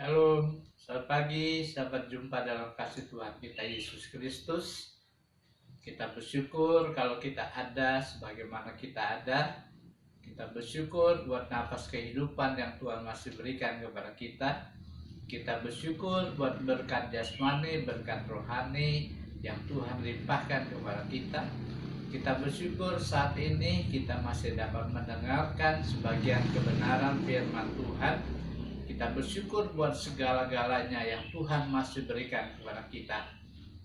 Shalom, selamat pagi, sahabat jumpa dalam kasih Tuhan kita Yesus Kristus. Kita bersyukur kalau kita ada sebagaimana kita ada. Kita bersyukur buat nafas kehidupan yang Tuhan masih berikan kepada kita. Kita bersyukur buat berkat jasmani, berkat rohani yang Tuhan limpahkan kepada kita. Kita bersyukur saat ini kita masih dapat mendengarkan sebagian kebenaran firman Tuhan. Kita bersyukur buat segala-galanya yang Tuhan masih berikan kepada kita.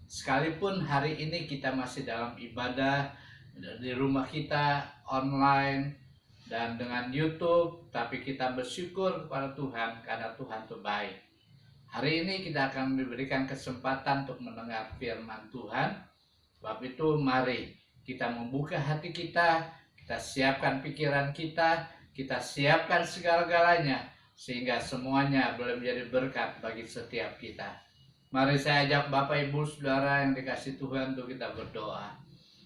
Sekalipun hari ini kita masih dalam ibadah di rumah kita, online, dan dengan YouTube, tapi kita bersyukur kepada Tuhan karena Tuhan itu baik. Hari ini kita akan diberikan kesempatan untuk mendengar firman Tuhan. Sebab itu mari kita membuka hati kita siapkan pikiran kita siapkan segala-galanya, sehingga semuanya boleh menjadi berkat bagi setiap kita. Mari saya ajak Bapak Ibu Saudara yang dikasih Tuhan untuk kita berdoa.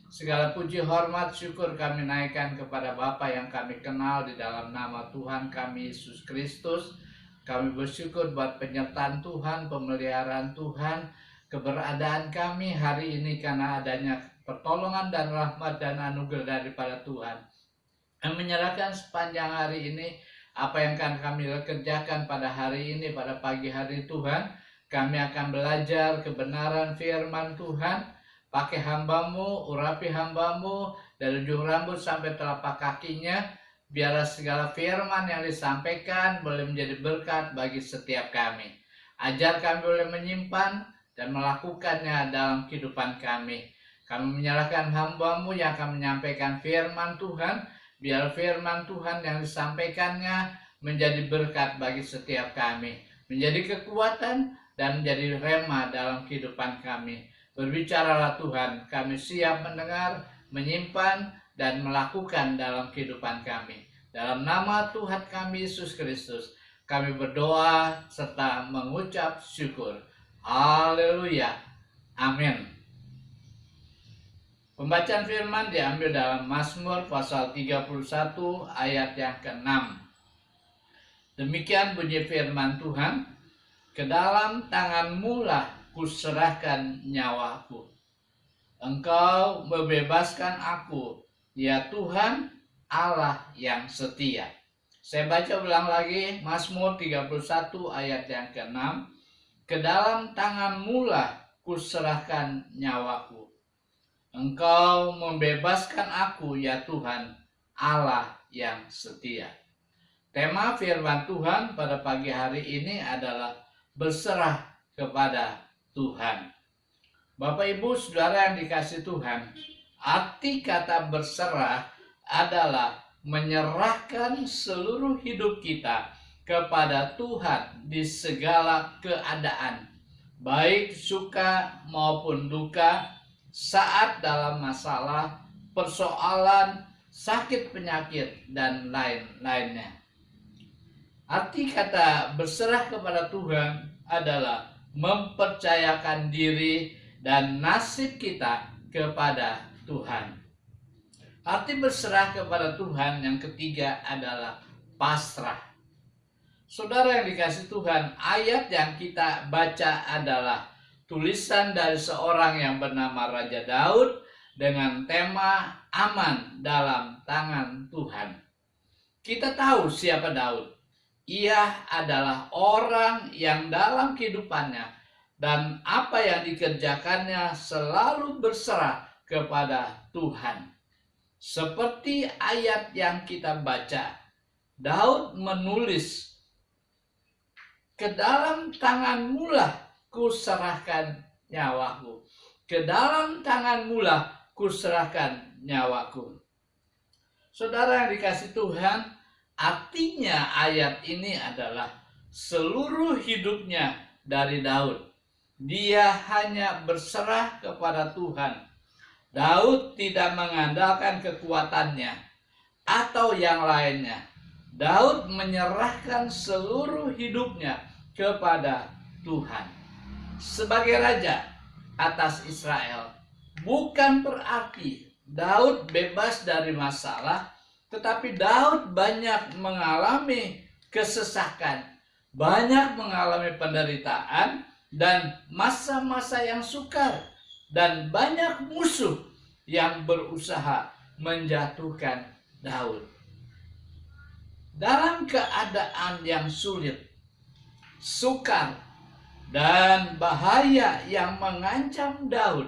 Segala puji, hormat, syukur kami naikkan kepada Bapa yang kami kenal di dalam nama Tuhan kami Yesus Kristus. Kami bersyukur buat penyertaan Tuhan, pemeliharaan Tuhan, keberadaan kami hari ini karena adanya pertolongan dan rahmat dan anugerah daripada Tuhan. Kami menyerahkan sepanjang hari ini apa yang akan kami kerjakan pada hari ini, pada pagi hari Tuhan. Kami akan belajar kebenaran firman Tuhan. Pakai hamba-Mu, urapi hamba-Mu dari ujung rambut sampai telapak kakinya. Biarlah segala firman yang disampaikan boleh menjadi berkat bagi setiap kami. Ajar kami boleh menyimpan dan melakukannya dalam kehidupan kami. Kami menyerahkan hamba-Mu yang akan menyampaikan firman Tuhan. Biar firman Tuhan yang disampaikannya menjadi berkat bagi setiap kami, menjadi kekuatan dan menjadi rema dalam kehidupan kami. Berbicaralah Tuhan, kami siap mendengar, menyimpan, dan melakukan dalam kehidupan kami. Dalam nama Tuhan kami Yesus Kristus, kami berdoa serta mengucap syukur. Haleluya. Amin. Pembacaan firman diambil dalam Mazmur pasal 31 ayat yang ke-6. Demikian bunyi firman Tuhan, "Ke dalam tangan-Mu lah kuserahkan nyawaku. Engkau membebaskan aku, ya Tuhan Allah yang setia." Saya baca ulang lagi Mazmur 31 ayat yang ke-6. "Ke dalam tangan-Mu lah kuserahkan nyawaku. Engkau membebaskan aku, ya Tuhan, Allah yang setia." Tema firman Tuhan pada pagi hari ini adalah berserah kepada Tuhan. Bapak Ibu Saudara yang dikasih Tuhan, arti kata berserah adalah menyerahkan seluruh hidup kita kepada Tuhan di segala keadaan, baik suka maupun duka, saat dalam masalah, persoalan, sakit penyakit, dan lain-lainnya. Arti kata berserah kepada Tuhan adalah mempercayakan diri dan nasib kita kepada Tuhan. Arti berserah kepada Tuhan yang ketiga adalah pasrah. Saudara yang dikasih Tuhan, ayat yang kita baca adalah tulisan dari seorang yang bernama Raja Daud dengan tema aman dalam tangan Tuhan. Kita tahu siapa Daud. Ia adalah orang yang dalam kehidupannya dan apa yang dikerjakannya selalu berserah kepada Tuhan. Seperti ayat yang kita baca, Daud menulis, "Ke dalam tangan-Mu lah kuserahkan nyawaku. Ke dalam tangan-Mu lah kuserahkan nyawaku." Saudara yang dikasih Tuhan, artinya ayat ini adalah seluruh hidupnya dari Daud. Dia hanya berserah kepada Tuhan. Daud tidak mengandalkan kekuatannya atau yang lainnya. Daud menyerahkan seluruh hidupnya kepada Tuhan. Sebagai raja atas Israel, bukan berarti Daud bebas dari masalah, tetapi Daud banyak mengalami kesesakan, banyak mengalami penderitaan dan masa-masa yang sukar, dan banyak musuh yang berusaha menjatuhkan Daud. Dalam keadaan yang sulit, sukar, dan bahaya yang mengancam Daud,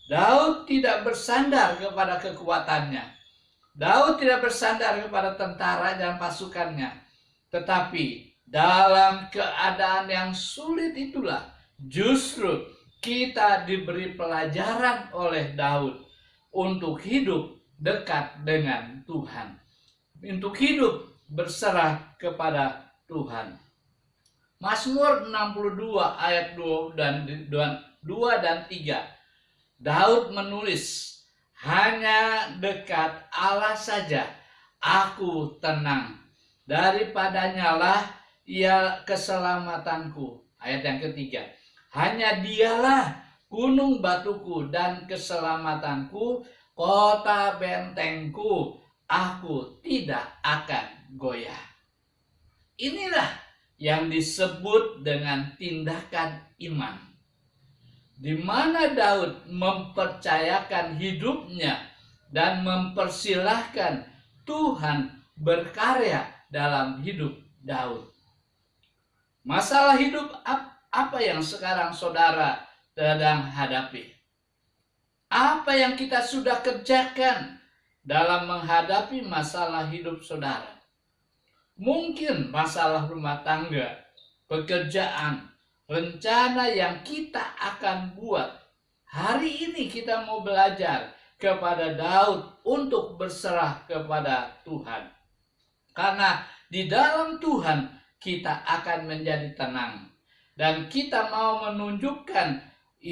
Daud tidak bersandar kepada kekuatannya. Daud tidak bersandar kepada tentara dan pasukannya. Tetapi dalam keadaan yang sulit itulah justru kita diberi pelajaran oleh Daud untuk hidup dekat dengan Tuhan, untuk hidup berserah kepada Tuhan. Mazmur 62 ayat 2 dan 3. Daud menulis, hanya dekat Allah saja aku tenang, daripadanya lah ia keselamatanku. Ayat yang ketiga, hanya dialah gunung batuku dan keselamatanku, kota bentengku, aku tidak akan goyah. Inilah yang disebut dengan tindakan iman, di mana Daud mempercayakan hidupnya dan mempersilahkan Tuhan berkarya dalam hidup Daud. Masalah hidup apa yang sekarang saudara sedang hadapi? Apa yang kita sudah kerjakan dalam menghadapi masalah hidup saudara? Mungkin masalah rumah tangga, pekerjaan, rencana yang kita akan buat. Hari ini kita mau belajar kepada Daud untuk berserah kepada Tuhan. Karena di dalam Tuhan kita akan menjadi tenang. Dan kita mau menunjukkan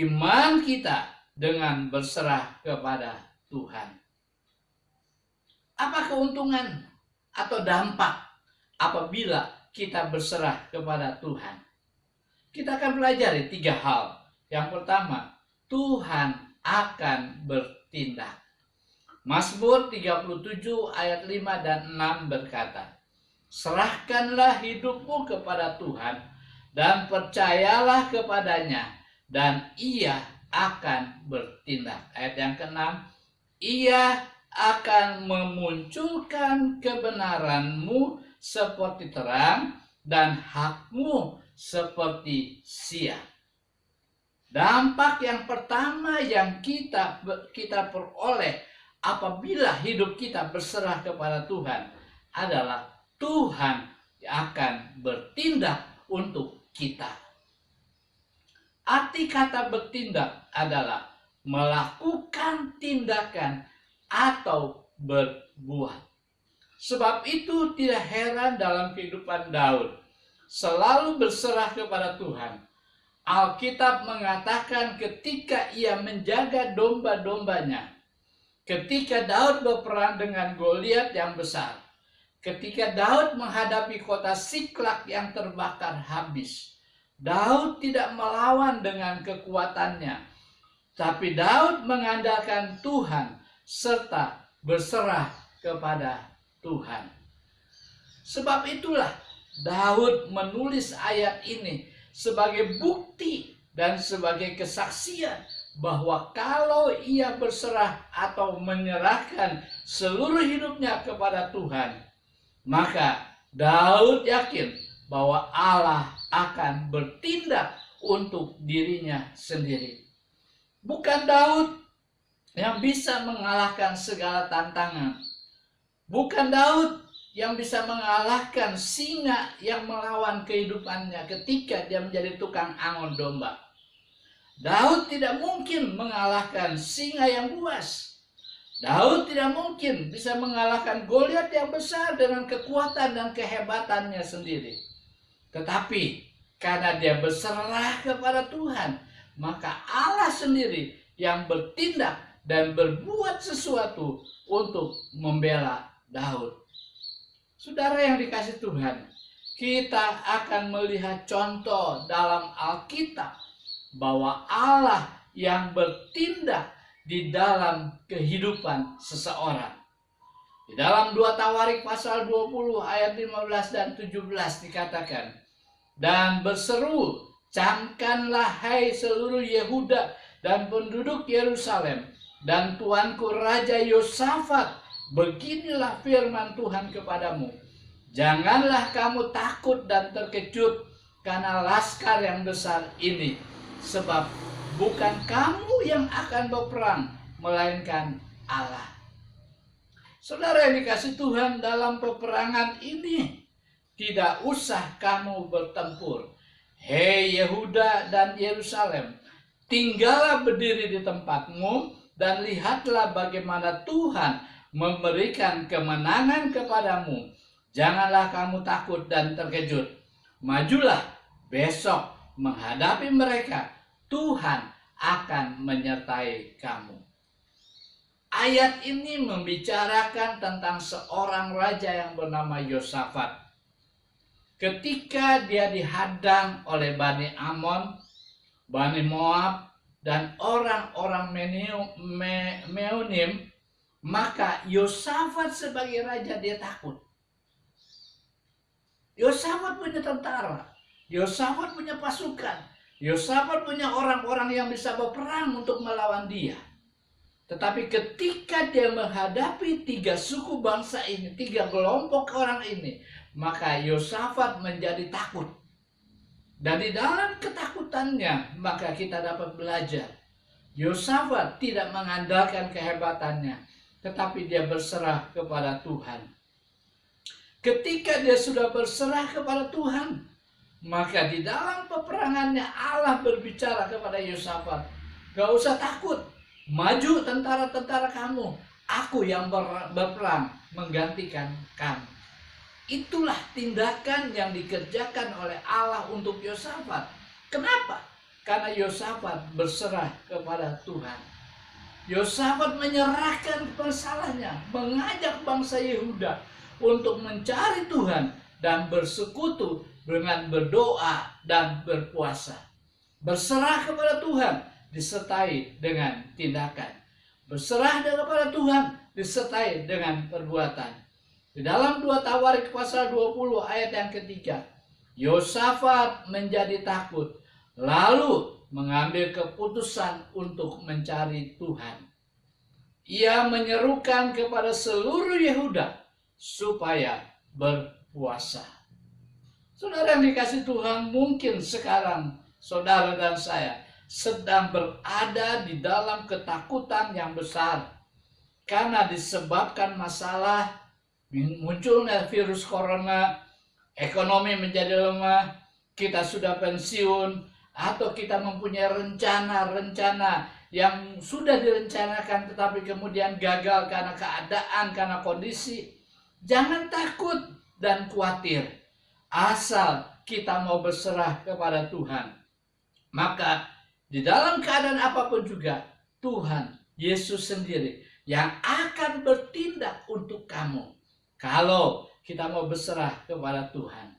iman kita dengan berserah kepada Tuhan. Apa keuntungan atau dampak apabila kita berserah kepada Tuhan? Kita akan pelajari 3 hal. Yang pertama, Tuhan akan bertindak. Mazmur 37 ayat 5 dan 6 berkata, serahkanlah hidupmu kepada Tuhan dan percayalah kepadanya, dan ia akan bertindak. Ayat yang ke-6, ia akan memunculkan kebenaranmu seperti terang dan hakmu seperti siang. Dampak yang pertama yang kita peroleh apabila hidup kita berserah kepada Tuhan adalah Tuhan akan bertindak untuk kita. Arti kata bertindak adalah melakukan tindakan atau berbuat. Sebab itu tidak heran dalam kehidupan Daud selalu berserah kepada Tuhan. Alkitab mengatakan ketika ia menjaga domba-dombanya, ketika Daud berperang dengan Goliat yang besar, ketika Daud menghadapi kota Siklak yang terbakar habis, Daud tidak melawan dengan kekuatannya, tapi Daud mengandalkan Tuhan serta berserah kepada Tuhan. Sebab itulah Daud menulis ayat ini sebagai bukti dan sebagai kesaksian bahwa kalau ia berserah atau menyerahkan seluruh hidupnya kepada Tuhan, maka Daud yakin bahwa Allah akan bertindak untuk dirinya sendiri. Bukan Daud yang bisa mengalahkan segala tantangan. Bukan Daud yang bisa mengalahkan singa yang melawan kehidupannya ketika dia menjadi tukang angon domba. Daud tidak mungkin mengalahkan singa yang buas. Daud tidak mungkin bisa mengalahkan Goliat yang besar dengan kekuatan dan kehebatannya sendiri. Tetapi karena dia berserah kepada Tuhan, maka Allah sendiri yang bertindak dan berbuat sesuatu untuk membela Daud. Saudara yang dikasihi Tuhan, kita akan melihat contoh dalam Alkitab bahwa Allah yang bertindak di dalam kehidupan seseorang. Di dalam 2 Tawarik pasal 20 ayat 15 dan 17 dikatakan, dan berseru, camkanlah hai seluruh Yehuda dan penduduk Yerusalem dan tuanku Raja Yosafat, beginilah firman Tuhan kepadamu. Janganlah kamu takut dan terkejut karena laskar yang besar ini, sebab bukan kamu yang akan berperang, melainkan Allah. Saudara yang dikasihi Tuhan, dalam peperangan ini tidak usah kamu bertempur. Hei Yehuda dan Yerusalem, tinggallah berdiri di tempatmu dan lihatlah bagaimana Tuhan memberikan kemenangan kepadamu. Janganlah kamu takut dan terkejut. Majulah besok menghadapi mereka. Tuhan akan menyertai kamu. Ayat ini membicarakan tentang seorang raja yang bernama Yosafat. Ketika dia dihadang oleh Bani Amon, Bani Moab, dan orang-orang Meonim, maka Yosafat sebagai raja dia takut. Yosafat punya tentara, Yosafat punya pasukan, Yosafat punya orang-orang yang bisa berperang untuk melawan dia. Tetapi ketika dia menghadapi 3 suku bangsa ini, 3 kelompok orang ini, maka Yosafat menjadi takut. Dan di dalam ketakutannya, maka kita dapat belajar. Yosafat tidak mengandalkan kehebatannya, tetapi dia berserah kepada Tuhan. Ketika dia sudah berserah kepada Tuhan, maka di dalam peperangannya Allah berbicara kepada Yosafat, gak usah takut, maju tentara-tentara kamu, aku yang berperang menggantikan kamu. Itulah tindakan yang dikerjakan oleh Allah untuk Yosafat. Kenapa? Karena Yosafat berserah kepada Tuhan. Yosafat menyerahkan masalahnya, mengajak bangsa Yehuda untuk mencari Tuhan dan bersekutu dengan berdoa dan berpuasa. Berserah kepada Tuhan disertai dengan tindakan. Berserah kepada Tuhan disertai dengan perbuatan. Di dalam 2 Tawarik pasal 20 ayat yang ketiga, Yosafat menjadi takut, lalu mengambil keputusan untuk mencari Tuhan. Ia menyerukan kepada seluruh Yehuda supaya berpuasa. Saudara yang dikasihi Tuhan, mungkin sekarang saudara dan saya sedang berada di dalam ketakutan yang besar karena disebabkan masalah munculnya virus corona, ekonomi menjadi lemah, kita sudah pensiun, atau kita mempunyai rencana-rencana yang sudah direncanakan tetapi kemudian gagal karena keadaan, karena kondisi. Jangan takut dan khawatir, asal kita mau berserah kepada Tuhan. Maka di dalam keadaan apapun juga, Tuhan Yesus sendiri yang akan bertindak untuk kamu kalau kita mau berserah kepada Tuhan.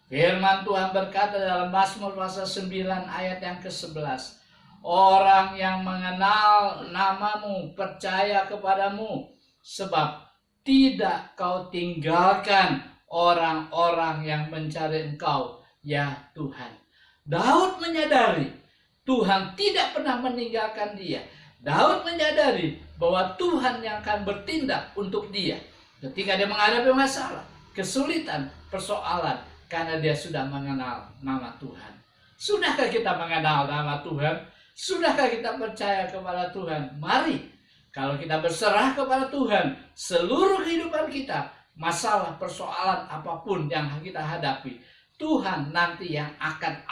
Firman Tuhan berkata dalam Mazmur pasal 9 ayat yang ke-11, orang yang mengenal namamu percaya kepadamu, sebab tidak kau tinggalkan orang-orang yang mencari engkau, ya Tuhan. Daud menyadari Tuhan tidak pernah meninggalkan dia. Daud menyadari bahwa Tuhan yang akan bertindak untuk dia ketika dia menghadapi masalah, kesulitan, persoalan, karena dia sudah mengenal nama Tuhan. Sudahkah kita mengenal nama Tuhan? Sudahkah kita percaya kepada Tuhan? Mari, kalau kita berserah kepada Tuhan, seluruh kehidupan kita, masalah, persoalan apapun yang kita hadapi, Tuhan nanti yang akan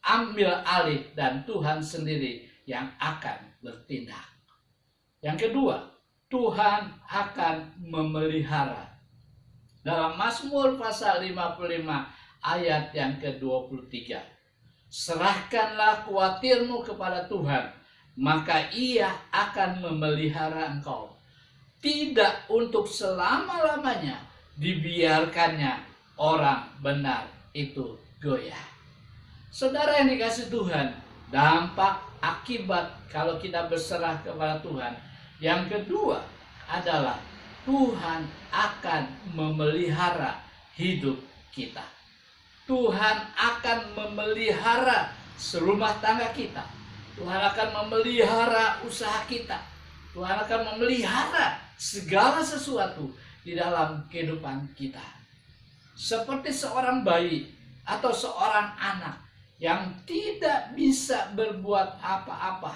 ambil alih, dan Tuhan sendiri yang akan bertindak. Yang kedua, Tuhan akan memelihara. Dalam Mazmur pasal 55 ayat yang ke-23, serahkanlah khawatirmu kepada Tuhan, maka ia akan memelihara engkau. Tidak untuk selama-lamanya dibiarkannya orang benar itu goyah. Saudara yang dikasihi Tuhan, dampak akibat kalau kita berserah kepada Tuhan, yang kedua adalah Tuhan akan memelihara hidup kita. Tuhan akan memelihara serumah tangga kita. Tuhan akan memelihara usaha kita. Tuhan akan memelihara segala sesuatu di dalam kehidupan kita. Seperti seorang bayi atau seorang anak yang tidak bisa berbuat apa-apa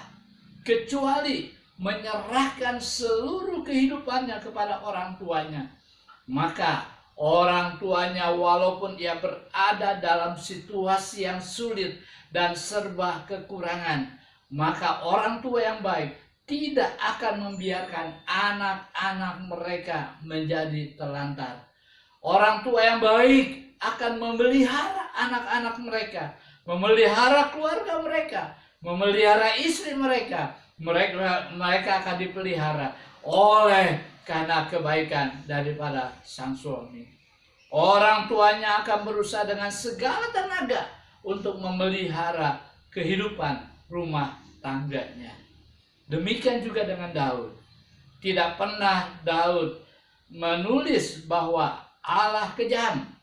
kecuali menyerahkan seluruh kehidupannya kepada orang tuanya. Maka orang tuanya, walaupun ia berada dalam situasi yang sulit dan serba kekurangan, maka orang tua yang baik tidak akan membiarkan anak-anak mereka menjadi telantar. Orang tua yang baik akan memelihara anak-anak mereka, memelihara keluarga mereka, memelihara istri mereka. Mereka akan dipelihara oleh karena kebaikan daripada sang suami. Orang tuanya akan berusaha dengan segala tenaga untuk memelihara kehidupan rumah tangganya. Demikian juga dengan Daud. Tidak pernah Daud menulis bahwa Allah kejam.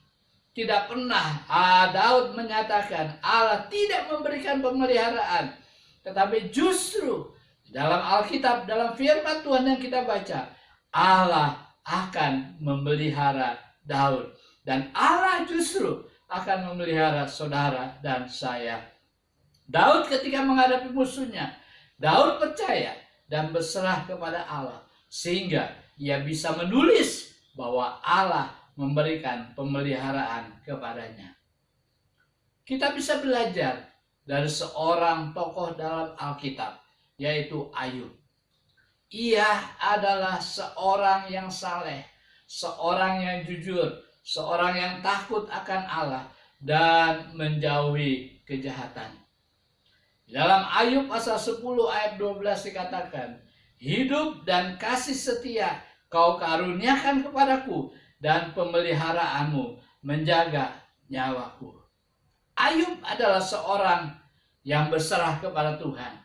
Tidak pernah Daud menyatakan Allah tidak memberikan pemeliharaan. Tetapi justru dalam Alkitab, dalam firman Tuhan yang kita baca, Allah akan memelihara Daud. Dan Allah justru akan memelihara saudara dan saya. Daud ketika menghadapi musuhnya, Daud percaya dan berserah kepada Allah. Sehingga ia bisa menulis bahwa Allah memberikan pemeliharaan kepadanya. Kita bisa belajar dari seorang tokoh dalam Alkitab, yaitu Ayub. Ia adalah seorang yang saleh, seorang yang jujur, seorang yang takut akan Allah dan menjauhi kejahatan. Dalam Ayub pasal 10 ayat 12 dikatakan, hidup dan kasih setia kau karuniakan kepadaku, dan pemeliharaanmu menjaga nyawaku. Ayub adalah seorang yang berserah kepada Tuhan.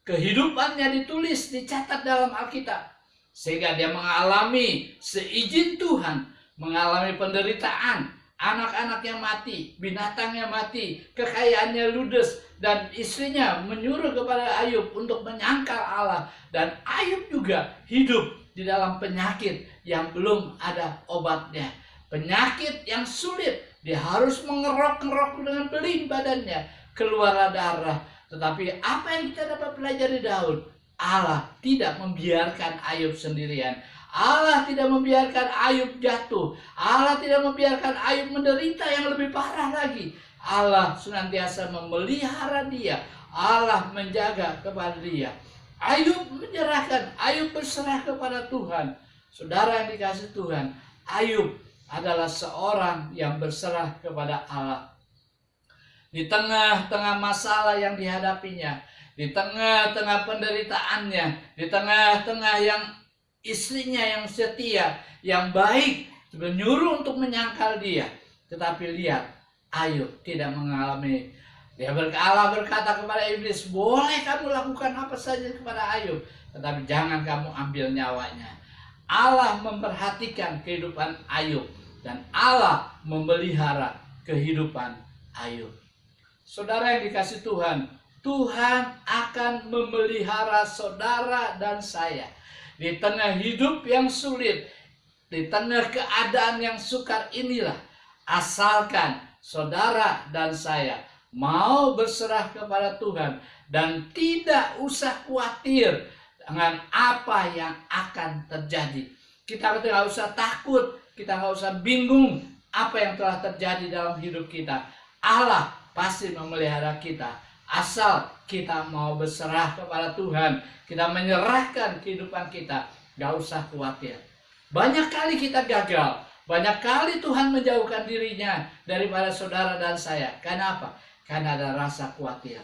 Kehidupannya ditulis, dicatat dalam Alkitab. Sehingga dia mengalami seizin Tuhan, mengalami penderitaan, anak-anaknya mati, binatangnya mati, kekayaannya ludes, dan istrinya menyuruh kepada Ayub untuk menyangkal Allah. Dan Ayub juga hidup di dalam penyakit yang belum ada obatnya. Penyakit yang sulit, dia harus mengerok-ngerok dengan beling badannya, keluarlah darah. Tetapi apa yang kita dapat pelajari Daud? Allah tidak membiarkan Ayub sendirian. Allah tidak membiarkan Ayub jatuh. Allah tidak membiarkan Ayub menderita yang lebih parah lagi. Allah senantiasa memelihara dia. Allah menjaga kepada dia. Ayub menyerahkan, Ayub berserah kepada Tuhan. Saudara yang dikasihi Tuhan, Ayub adalah seorang yang berserah kepada Allah. Di tengah-tengah masalah yang dihadapinya, di tengah-tengah penderitaannya, di tengah-tengah yang istrinya yang setia, yang baik, menyuruh untuk menyangkal dia. Tetapi lihat, Ayub tidak mengalami. Allah berkata kepada iblis, boleh kamu lakukan apa saja kepada Ayub, tetapi jangan kamu ambil nyawanya. Allah memperhatikan kehidupan Ayub, dan Allah memelihara kehidupan Ayub. Saudara yang dikasihi Tuhan, Tuhan akan memelihara saudara dan saya di tengah hidup yang sulit, di tengah keadaan yang sukar inilah, asalkan saudara dan saya mau berserah kepada Tuhan dan tidak usah khawatir dengan apa yang akan terjadi. Kita tidak usah takut, kita nggak usah bingung apa yang telah terjadi dalam hidup kita. Allah pasti memelihara kita, asal kita mau berserah kepada Tuhan, kita menyerahkan kehidupan kita, gak usah khawatir. Banyak kali kita gagal, banyak kali Tuhan menjauhkan dirinya daripada saudara dan saya. Kenapa? Karena ada rasa khawatir.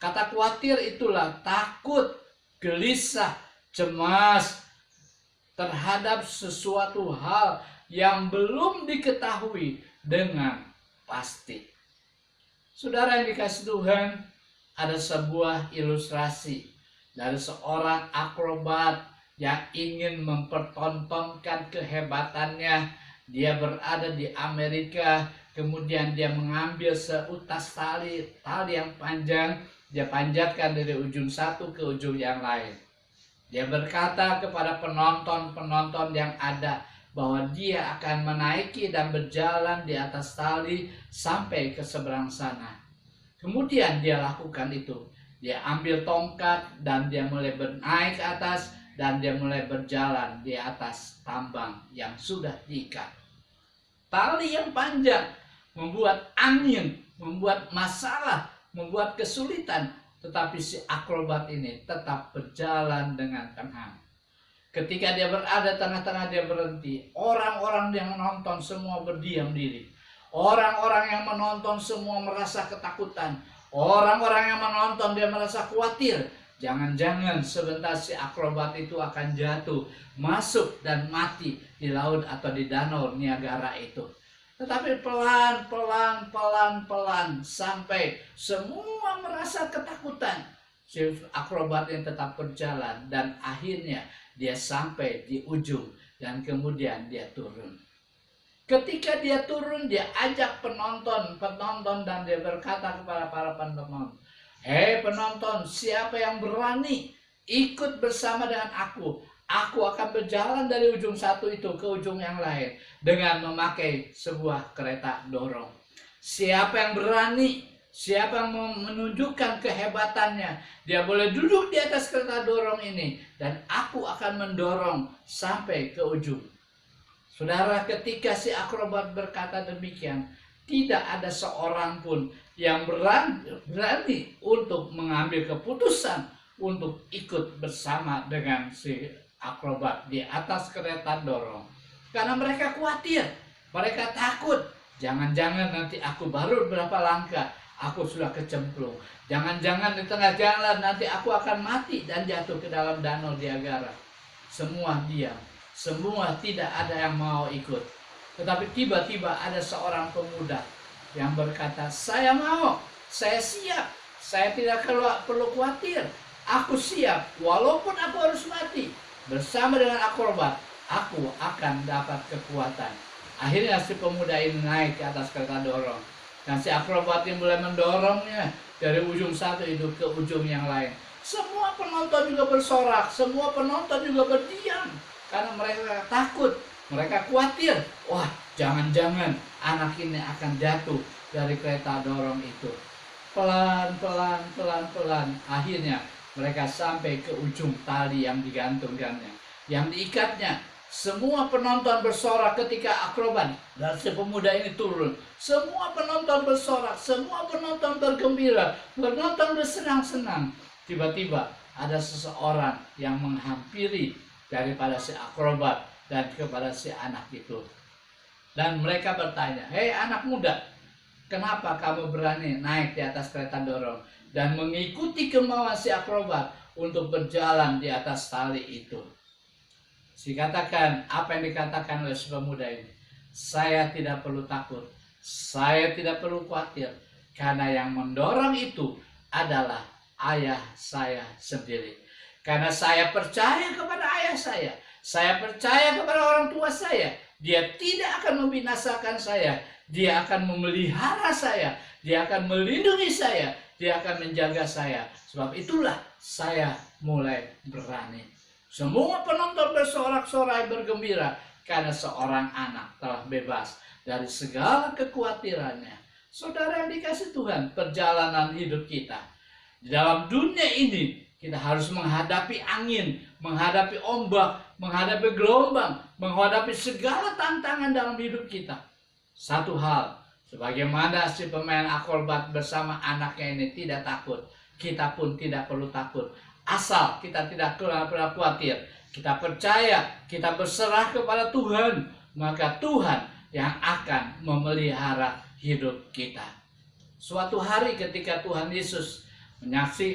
Kata khawatir itulah takut, gelisah, cemas terhadap sesuatu hal yang belum diketahui dengan pasti. Saudara yang dikasihi Tuhan, ada sebuah ilustrasi dari seorang akrobat yang ingin mempertontonkan kehebatannya. Dia berada di Amerika, Kemudian dia mengambil seutas tali yang panjang, dia panjatkan dari ujung satu ke ujung yang lain. Dia berkata kepada penonton-penonton yang ada bahwa dia akan menaiki dan berjalan di atas tali sampai ke seberang sana. Kemudian dia lakukan itu. Dia ambil tongkat dan dia mulai naik ke atas dan dia mulai berjalan di atas tambang yang sudah diikat. Tali yang panjang membuat angin, membuat masalah, membuat kesulitan, tetapi si akrobat ini tetap berjalan dengan tenang. Ketika dia berada tengah-tengah, dia berhenti. Orang-orang yang menonton semua berdiam diri. Orang-orang yang menonton semua merasa ketakutan. Orang-orang yang menonton dia merasa khawatir. Jangan-jangan sebentar si akrobat itu akan jatuh, masuk dan mati di laut atau di danau Niagara itu. Tetapi pelan-pelan sampai semua merasa ketakutan. Si akrobat yang tetap berjalan dan akhirnya dia sampai di ujung dan kemudian dia turun. Ketika dia turun, dia ajak penonton dan dia berkata kepada para penonton, "Hei penonton, siapa yang berani ikut bersama dengan aku? Aku akan berjalan dari ujung satu itu ke ujung yang lain dengan memakai sebuah kereta dorong. Siapa yang berani, siapa yang menunjukkan kehebatannya, dia boleh duduk di atas kereta dorong ini dan aku akan mendorong sampai ke ujung." Saudara, ketika si akrobat berkata demikian, tidak ada seorang pun yang berani untuk mengambil keputusan untuk ikut bersama dengan si akrobat di atas kereta dorong. Karena mereka khawatir, mereka takut. Jangan-jangan nanti aku baru berapa langkah, aku sudah kecemplung. Jangan-jangan di tengah jalan nanti aku akan mati dan jatuh ke dalam danau Niagara. Semua diam. Semua tidak ada yang mau ikut. Tetapi tiba-tiba ada seorang pemuda yang berkata, "Saya mau, saya siap, saya tidak perlu khawatir. Aku siap, walaupun aku harus mati. Bersama dengan akrobat, aku akan dapat kekuatan." Akhirnya si pemuda ini naik ke atas kereta dorong. Dan si akrobat yang mulai mendorongnya dari ujung satu itu ke ujung yang lain. Semua penonton juga bersorak, semua penonton juga berdiam. Karena mereka takut, mereka khawatir. Wah, jangan-jangan anak ini akan jatuh dari kereta dorong itu. Pelan-pelan, akhirnya mereka sampai ke ujung tali yang digantungkannya, yang diikatnya. Semua penonton bersorak ketika akrobat dan si pemuda ini turun. Semua penonton bersorak, semua penonton bergembira, penonton bersenang-senang. Tiba-tiba ada seseorang yang menghampiri daripada si akrobat dan kepada si anak itu. Dan mereka bertanya, "Hei anak muda, kenapa kamu berani naik di atas kereta dorong dan mengikuti kemauan si akrobat untuk berjalan di atas tali itu?" Dikatakan, apa yang dikatakan oleh si pemuda ini, "Saya tidak perlu takut, saya tidak perlu khawatir, karena yang mendorong itu adalah ayah saya sendiri. Karena saya percaya kepada ayah saya percaya kepada orang tua saya. Dia tidak akan membinasakan saya, dia akan memelihara saya, dia akan melindungi saya, dia akan menjaga saya. Sebab itulah saya mulai berani." Semua penonton bersorak-sorai bergembira karena seorang anak telah bebas dari segala kekhawatirannya. Saudara yang dikasih Tuhan, perjalanan hidup kita di dalam dunia ini, kita harus menghadapi angin, menghadapi ombak, menghadapi gelombang, menghadapi segala tantangan dalam hidup kita. Satu hal, sebagaimana si pemain akrobat bersama anaknya ini tidak takut, kita pun tidak perlu takut. Asal kita tidak pernah khawatir, kita percaya, kita berserah kepada Tuhan, maka Tuhan yang akan memelihara hidup kita. Suatu hari ketika Tuhan Yesus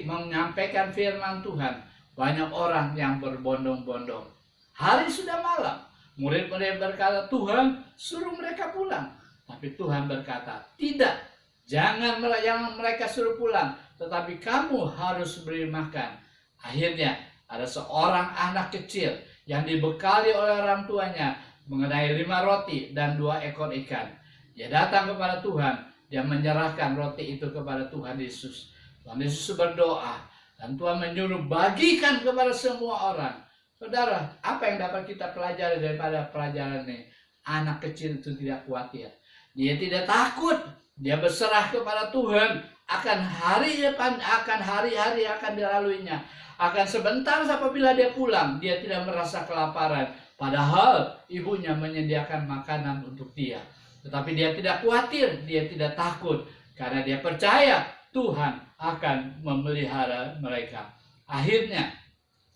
menyampaikan firman Tuhan, banyak orang yang berbondong-bondong. Hari sudah malam, murid-murid berkata, "Tuhan, suruh mereka pulang." Tapi Tuhan berkata, "Tidak, jangan mereka suruh pulang, tetapi kamu harus beri makan." Akhirnya ada seorang anak kecil yang dibekali oleh orang tuanya mengenai 5 roti dan 2 ekor ikan. Dia datang kepada Tuhan, dia menyerahkan roti itu kepada Tuhan Yesus. Tuhan Yesus berdoa, dan Tuhan menyuruh bagikan kepada semua orang. Saudara, apa yang dapat kita pelajari daripada pelajaran ini? Anak kecil itu tidak khawatir. Dia tidak takut. Dia berserah kepada Tuhan akan hari depan, akan hari-hari akan dilaluinya. Akan sebentar apabila dia pulang, dia tidak merasa kelaparan. Padahal ibunya menyediakan makanan untuk dia. Tetapi dia tidak khawatir, dia tidak takut. Karena dia percaya Tuhan akan memelihara mereka. Akhirnya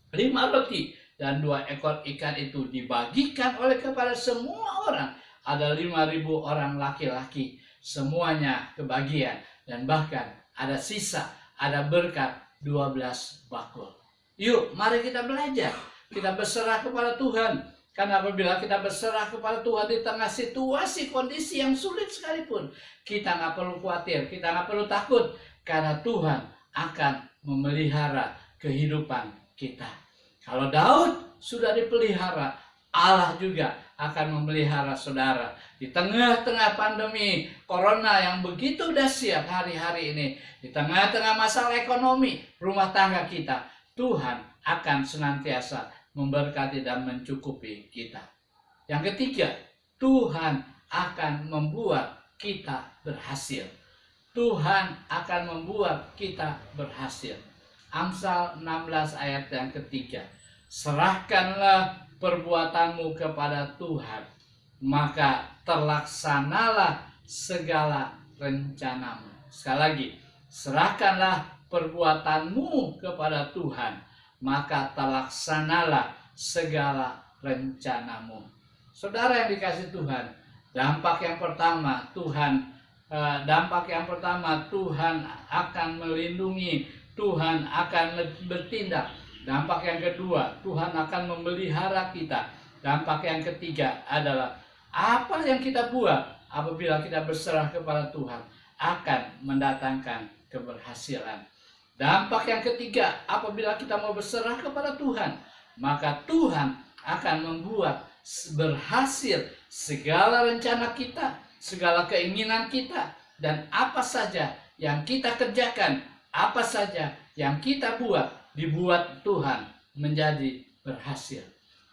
5 roti dan 2 ekor ikan itu dibagikan oleh kepada semua orang. Ada 5.000 orang laki-laki, semuanya kebagian. Dan bahkan ada sisa, ada berkat 12 bakul. Yuk, mari kita belajar. Kita berserah kepada Tuhan. Karena apabila kita berserah kepada Tuhan di tengah situasi kondisi yang sulit sekalipun, kita nggak perlu khawatir, kita nggak perlu takut, karena Tuhan akan memelihara kehidupan kita. Kalau Daud sudah dipelihara, Allah juga akan memelihara saudara. Di tengah-tengah pandemi corona yang begitu dahsyat hari-hari ini, di tengah-tengah masalah ekonomi rumah tangga kita, Tuhan akan senantiasa memberkati dan mencukupi kita. Yang ketiga, Tuhan akan membuat kita berhasil. Tuhan akan membuat kita berhasil. Amsal 16 ayat yang ketiga. Serahkanlah perbuatanmu kepada Tuhan, maka terlaksanalah segala rencanamu. Sekali lagi, serahkanlah perbuatanmu kepada Tuhan, maka terlaksanalah segala rencanamu. Saudara yang dikasih Tuhan, dampak yang pertama Tuhan akan melindungi, Tuhan akan bertindak. Dampak yang kedua, Tuhan akan memelihara kita. Dampak yang ketiga adalah apa yang kita buat apabila kita berserah kepada Tuhan akan mendatangkan keberhasilan. Dampak yang ketiga, apabila kita mau berserah kepada Tuhan, maka Tuhan akan membuat berhasil segala rencana kita, segala keinginan kita, dan apa saja yang kita kerjakan, apa saja yang kita buat, dibuat Tuhan menjadi berhasil.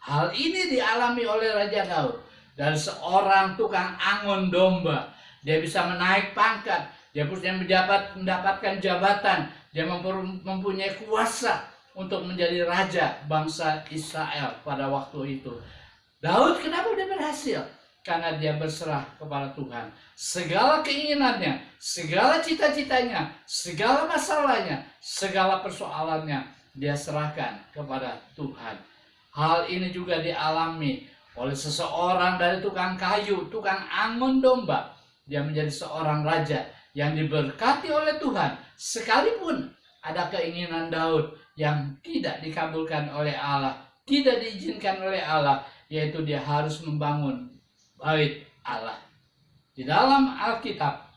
Hal ini dialami oleh Raja Daud. Dari seorang tukang angon domba, dia bisa menaik pangkat, dia punya mendapatkan jabatan, dia mempunyai kuasa untuk menjadi raja bangsa Israel pada waktu itu. Daud kenapa dia berhasil? Karena dia berserah kepada Tuhan. Segala keinginannya, segala cita-citanya, segala masalahnya, segala persoalannya, dia serahkan kepada Tuhan. Hal ini juga dialami oleh seseorang dari tukang kayu, tukang angon domba. Dia menjadi seorang raja yang diberkati oleh Tuhan, sekalipun ada keinginan Daud yang tidak dikabulkan oleh Allah, tidak diizinkan oleh Allah, yaitu dia harus membangun bait Allah. Di dalam Alkitab,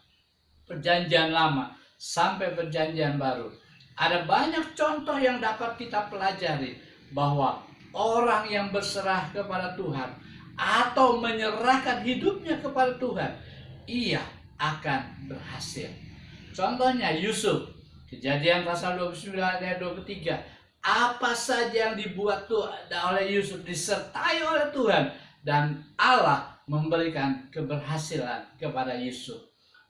Perjanjian Lama sampai Perjanjian Baru, ada banyak contoh yang dapat kita pelajari bahwa orang yang berserah kepada Tuhan atau menyerahkan hidupnya kepada Tuhan, ia akan berhasil. Contohnya Yusuf, Kejadian pasal 29 ayat 23. Apa saja yang dibuat oleh Yusuf disertai oleh Tuhan, dan Allah memberikan keberhasilan kepada Yusuf.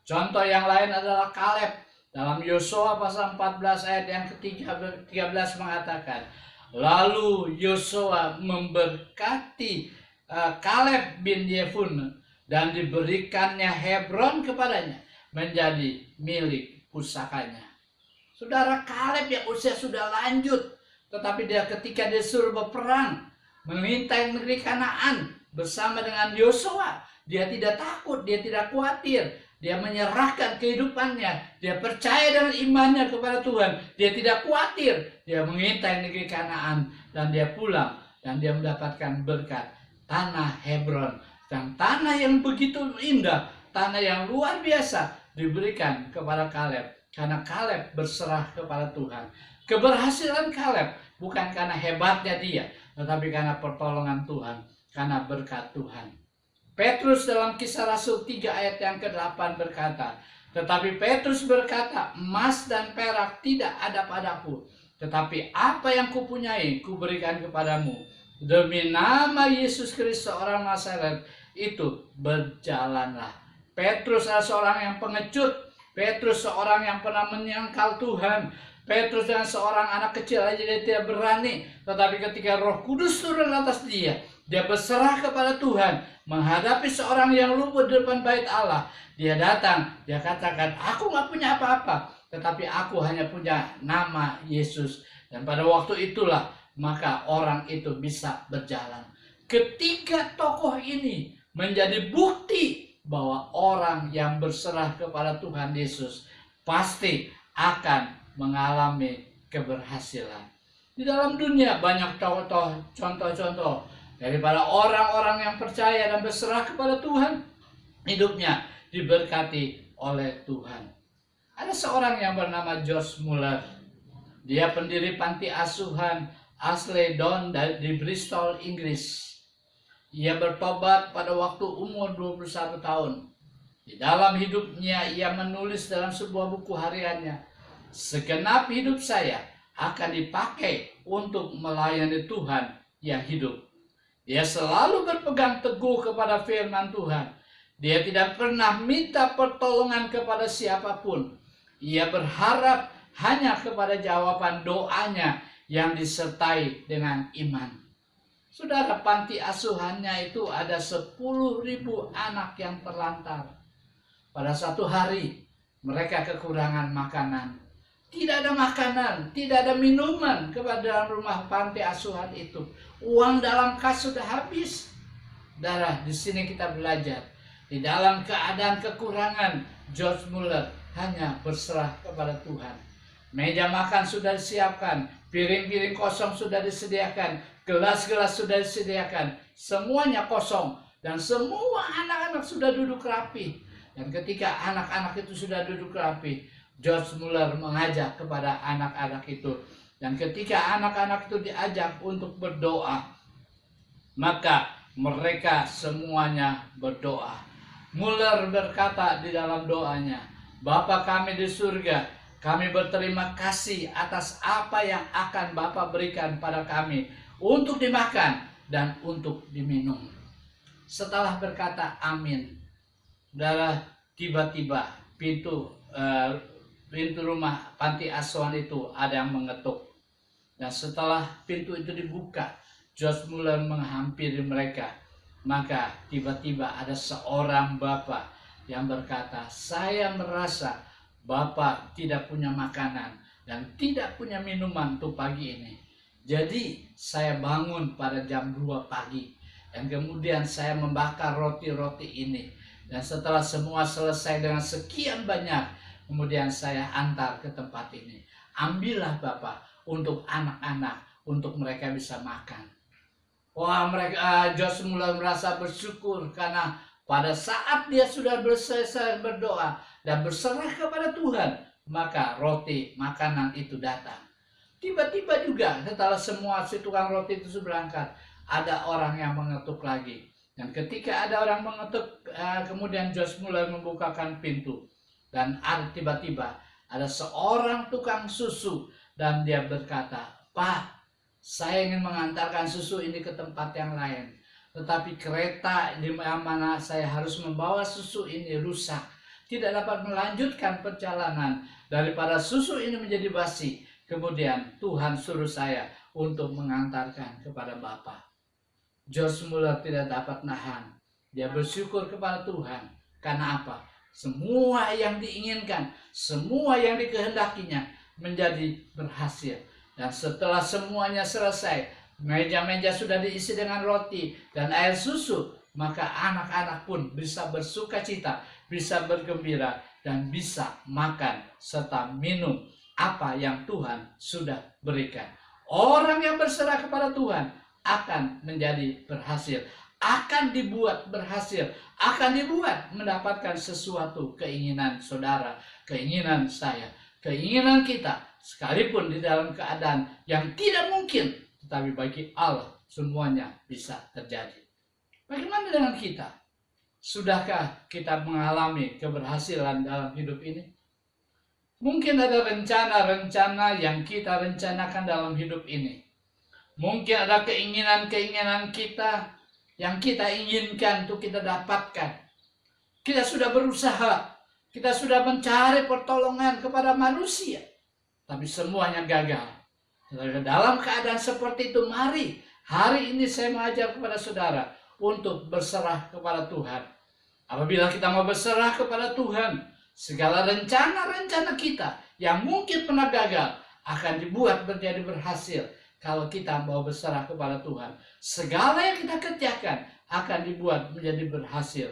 Contoh yang lain adalah Kaleb. Dalam Yosua pasal 14 ayat yang ke-13 mengatakan, lalu Yosua memberkati Kaleb bin Yefune dan diberikannya Hebron kepadanya menjadi milik pusakanya. Saudara, Kaleb yang usia sudah lanjut, tetapi dia ketika disuruh berperang mengintai negeri Kanaan bersama dengan Yosua, dia tidak takut, dia tidak khawatir. Dia menyerahkan kehidupannya, dia percaya dengan imannya kepada Tuhan, dia tidak khawatir, dia mengintai negeri Kanaan, dan dia pulang, dan dia mendapatkan berkat tanah Hebron, dan tanah yang begitu indah, tanah yang luar biasa diberikan kepada Kaleb, karena Kaleb berserah kepada Tuhan. Keberhasilan Kaleb bukan karena hebatnya dia, tetapi karena pertolongan Tuhan, karena berkat Tuhan. Petrus dalam Kisah Rasul 3 ayat yang ke-8 berkata, tetapi Petrus berkata, emas dan perak tidak ada padaku, tetapi apa yang kupunyai kuberikan kepadamu. Demi nama Yesus Kristus orang Nazaret itu berjalanlah. Petrus adalah seorang yang pengecut. Petrus seorang yang pernah menyangkal Tuhan. Petrus dengan seorang anak kecil aja dia tidak berani. Tetapi ketika Roh Kudus turun atas dia berserah kepada Tuhan, menghadapi seorang yang lumpuh di depan bait Allah. Dia datang, dia katakan, aku gak punya apa-apa, tetapi aku hanya punya nama Yesus. Dan pada waktu itulah, maka orang itu bisa berjalan. Ketiga tokoh ini menjadi bukti bahwa orang yang berserah kepada Tuhan Yesus pasti akan mengalami keberhasilan. Di dalam dunia banyak contoh-contoh daripada orang-orang yang percaya dan berserah kepada Tuhan, hidupnya diberkati oleh Tuhan. Ada seorang yang bernama George Muller. Dia pendiri panti asuhan Ashley Down di Bristol, Inggris. Ia bertobat pada waktu umur 21 tahun. Di dalam hidupnya ia menulis dalam sebuah buku hariannya, segenap hidup saya akan dipakai untuk melayani Tuhan yang hidup. Dia selalu berpegang teguh kepada firman Tuhan. Dia tidak pernah minta pertolongan kepada siapapun. Ia berharap hanya kepada jawaban doanya yang disertai dengan iman. Saudara, panti asuhannya itu ada 10.000 anak yang terlantar. Pada satu hari mereka kekurangan makanan. Tidak ada makanan, tidak ada minuman kepada dalam rumah panti asuhan itu. Uang dalam kas sudah habis. Saudara, di sini kita belajar. Di dalam keadaan kekurangan, George Muller hanya berserah kepada Tuhan. Meja makan sudah disiapkan, piring-piring kosong sudah disediakan, gelas-gelas sudah disediakan, semuanya kosong. Dan semua anak-anak sudah duduk rapi. Dan ketika anak-anak itu sudah duduk rapi, George Muller mengajak kepada anak-anak itu. Dan ketika anak-anak itu diajak untuk berdoa, maka mereka semuanya berdoa. Muller berkata di dalam doanya, Bapa kami di surga, kami berterima kasih atas apa yang akan Bapa berikan pada kami untuk dimakan dan untuk diminum. Setelah berkata amin, saudara, tiba-tiba pintu rumah panti asuhan itu ada yang mengetuk. Dan setelah pintu itu dibuka, George Muller menghampiri mereka. Maka tiba-tiba ada seorang bapak yang berkata, saya merasa Bapak tidak punya makanan dan tidak punya minuman untuk pagi ini. Jadi saya bangun pada jam 2 pagi. Dan kemudian saya membakar roti-roti ini. Dan setelah semua selesai dengan sekian banyak, kemudian saya antar ke tempat ini. Ambillah Bapak untuk anak-anak, untuk mereka bisa makan. Wah, George Muller merasa bersyukur karena pada saat dia sudah selesai berdoa dan berserah kepada Tuhan, maka roti makanan itu datang. Tiba-tiba juga setelah semua si tukang roti itu berangkat, ada orang yang mengetuk lagi. Dan ketika ada orang mengetuk, kemudian George Muller membukakan pintu. Dan tiba-tiba ada seorang tukang susu dan dia berkata, Pak, saya ingin mengantarkan susu ini ke tempat yang lain. Tetapi kereta di mana saya harus membawa susu ini rusak. Tidak dapat melanjutkan perjalanan. Daripada susu ini menjadi basi, kemudian Tuhan suruh saya untuk mengantarkan kepada Bapak. George Muller tidak dapat nahan. Dia bersyukur kepada Tuhan. Karena apa? Semua yang diinginkan, semua yang dikehendakinya menjadi berhasil. Dan setelah semuanya selesai, meja-meja sudah diisi dengan roti dan air susu, maka anak-anak pun bisa bersuka cita, bisa bergembira, dan bisa makan serta minum apa yang Tuhan sudah berikan. Orang yang berserah kepada Tuhan akan menjadi berhasil, akan dibuat berhasil, akan dibuat mendapatkan sesuatu, keinginan saudara, keinginan saya, keinginan kita, sekalipun di dalam keadaan yang tidak mungkin, tetapi bagi Allah semuanya bisa terjadi. Bagaimana dengan kita? Sudahkah kita mengalami keberhasilan dalam hidup ini? Mungkin ada rencana-rencana yang kita rencanakan dalam hidup ini. Mungkin ada keinginan-keinginan kita yang kita inginkan untuk kita dapatkan. Kita sudah berusaha, kita sudah mencari pertolongan kepada manusia, tapi semuanya gagal. Dalam keadaan seperti itu, mari hari ini saya mengajar kepada saudara untuk berserah kepada Tuhan. Apabila kita mau berserah kepada Tuhan, segala rencana-rencana kita yang mungkin pernah gagal akan dibuat menjadi berhasil kalau kita mau berserah kepada Tuhan. Segala yang kita kerjakan akan dibuat menjadi berhasil.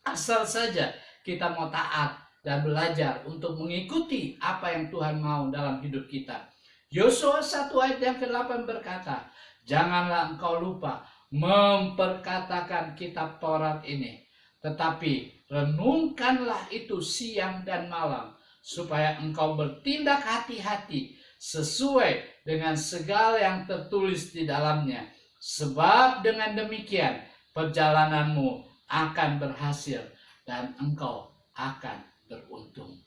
Asal saja kita mau taat dan belajar untuk mengikuti apa yang Tuhan mau dalam hidup kita. Yosua 1 ayat yang ke-8 berkata, janganlah engkau lupa memperkatakan kitab Taurat ini, tetapi renungkanlah itu siang dan malam, supaya engkau bertindak hati-hati sesuai dengan segala yang tertulis di dalamnya. Sebab dengan demikian perjalananmu akan berhasil dan engkau akan beruntung.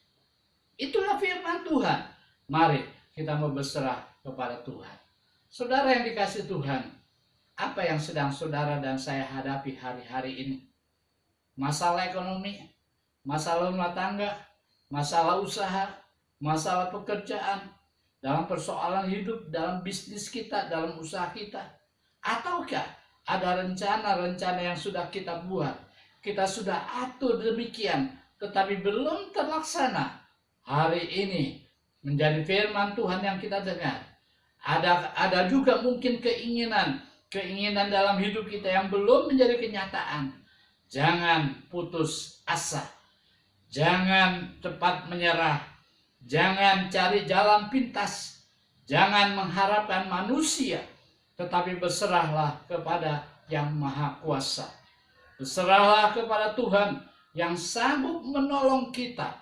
Itulah firman Tuhan. Mari kita mau berserah kepada Tuhan. Saudara yang dikasihi Tuhan, apa yang sedang saudara dan saya hadapi hari-hari ini? Masalah ekonomi, masalah rumah tangga, masalah usaha, masalah pekerjaan, dalam persoalan hidup, dalam bisnis kita, dalam usaha kita. Ataukah ada rencana-rencana yang sudah kita buat, kita sudah atur demikian, tetapi belum terlaksana. Hari ini menjadi firman Tuhan yang kita dengar. Ada juga mungkin keinginan dalam hidup kita yang belum menjadi kenyataan. Jangan putus asa, jangan cepat menyerah, jangan cari jalan pintas, jangan mengharapkan manusia, tetapi berserahlah kepada yang Maha Kuasa. Berserahlah kepada Tuhan yang sanggup menolong kita,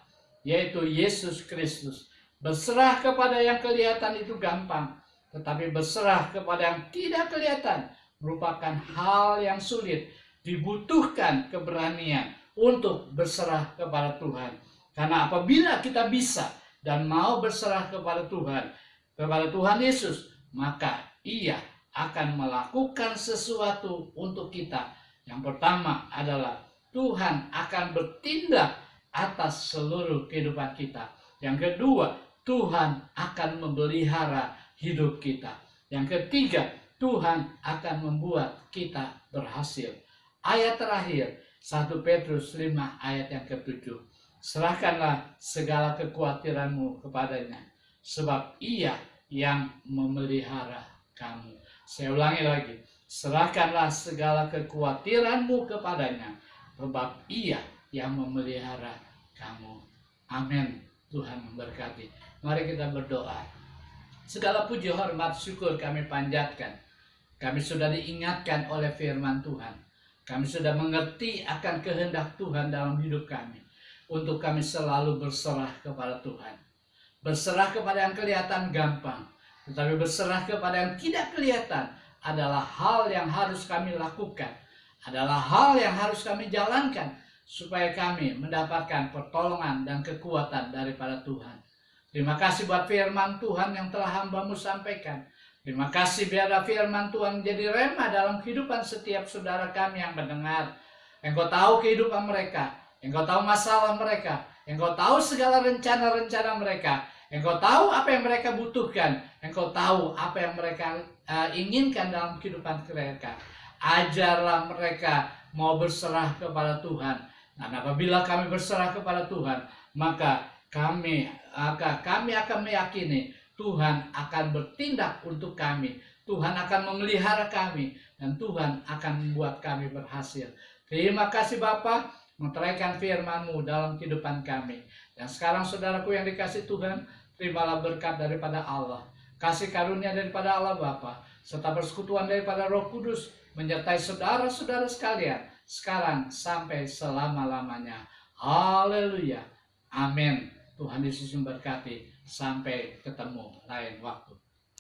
yaitu Yesus Kristus. Berserah kepada yang kelihatan itu gampang, tetapi berserah kepada yang tidak kelihatan merupakan hal yang sulit. Dibutuhkan keberanian untuk berserah kepada Tuhan. Karena apabila kita bisa dan mau berserah kepada Tuhan Yesus, maka Ia akan melakukan sesuatu untuk kita. Yang pertama adalah Tuhan akan bertindak atas seluruh kehidupan kita. Yang kedua, Tuhan akan memelihara hidup kita. Yang ketiga, Tuhan akan membuat kita berhasil. Ayat terakhir, 1 Petrus 5 ayat yang ke-7. Serahkanlah segala kekhawatiranmu kepadanya, sebab Ia yang memelihara kamu. Saya ulangi lagi, serahkanlah segala kekhawatiranmu kepadanya, sebab Ia yang memelihara kamu. Amin. Tuhan memberkati. Mari kita berdoa. Segala puji, hormat, syukur kami panjatkan. Kami sudah diingatkan oleh firman Tuhan. Kami sudah mengerti akan kehendak Tuhan dalam hidup kami. Untuk kami selalu berserah kepada Tuhan. Berserah kepada yang kelihatan gampang. Tetapi berserah kepada yang tidak kelihatan adalah hal yang harus kami lakukan. Adalah hal yang harus kami jalankan. Supaya kami mendapatkan pertolongan dan kekuatan daripada Tuhan. Terima kasih buat firman Tuhan yang telah hamba-Mu sampaikan. Terima kasih biarlah firman Tuhan menjadi rema dalam kehidupan setiap saudara kami yang mendengar. Engkau tahu kehidupan mereka. Engkau tahu masalah mereka. Engkau tahu segala rencana-rencana mereka. Engkau tahu apa yang mereka butuhkan. Engkau tahu apa yang mereka inginkan dalam kehidupan mereka. Ajarlah mereka mau berserah kepada Tuhan. Dan apabila kami berserah kepada Tuhan, maka kami akan meyakini Tuhan akan bertindak untuk kami. Tuhan akan memelihara kami. Dan Tuhan akan membuat kami berhasil. Terima kasih Bapa, meteraikan firman-Mu dalam kehidupan kami. Dan sekarang saudaraku yang dikasih Tuhan, terimalah berkat daripada Allah. Kasih karunia daripada Allah Bapa, serta persekutuan daripada Roh Kudus, menyertai saudara-saudara sekalian, sekarang sampai selama-lamanya. Haleluya. Amin. Tuhan Yesus memberkati. Sampai ketemu lain waktu.